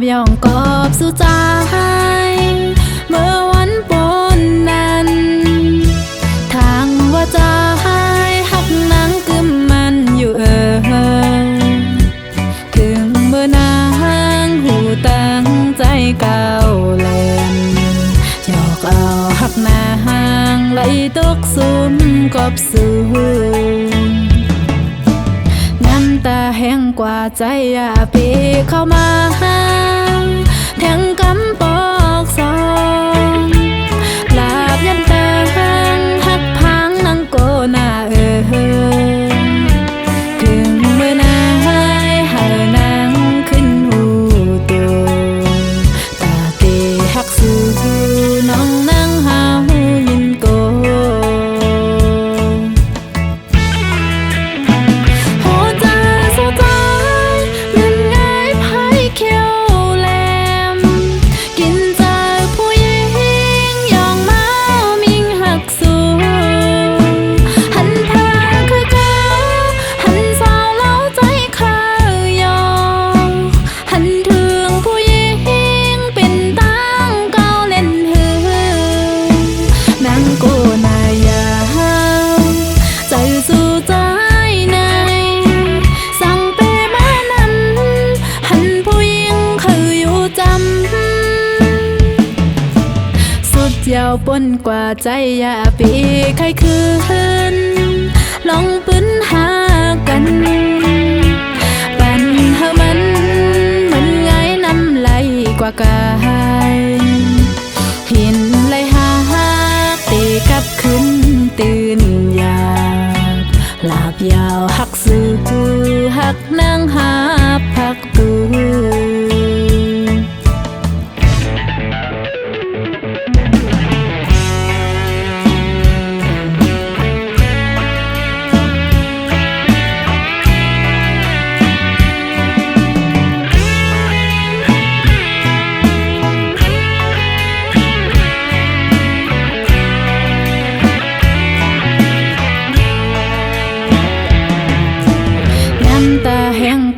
บย่องกอบสู่ใจเมื่อวันปนนั้นทางว่าใจหักนางกึมมันอยู่ถึงเมื่อนางหูตั้งใจก้าวเล่นหยอกเอาหักนางไหลตกซุ่มกอบสู่น้ำตาแห้งกว่าใจอย่าปีเข้ามาแทงกำปอกซองลาบยันตาหักพังนังโกนาถึงเมื่อนางให้นางขึ้นหูตัวตาเกหักสู่น้องนางหาหูยินโกเยาวปนกว่าใจอย่าปีใครคืนลองปืนหากันปันเฮามันเหมือนไงน้ำไหลกว่ากายหินไหลหาตีกับขึ้นตื่นยาลาบยาวหักซื้อหักนางหาพักตู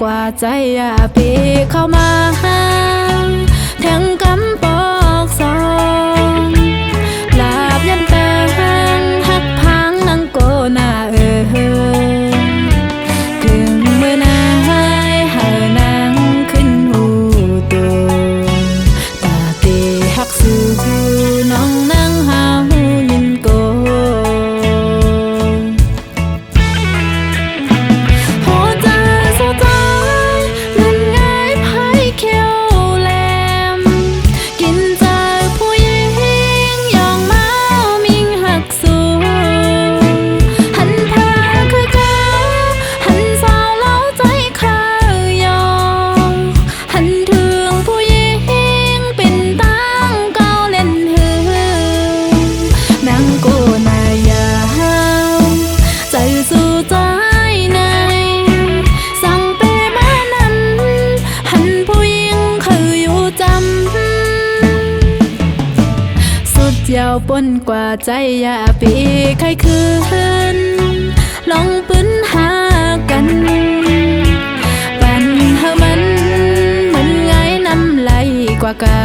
กว่าใจอย่าปีเข้ามาแทงกำปอกซองลาบยันตาหักพังนังโกนาถึงเมื่อนางให้นางขึ้นหูตัวตาเตหักสู่น้องนางหาหูยินโกเยาวปนกว่าใจอย่าปีใครคืนลองปืนหากันปันเฮามันเหมือนไงน้ำไหลกว่ากา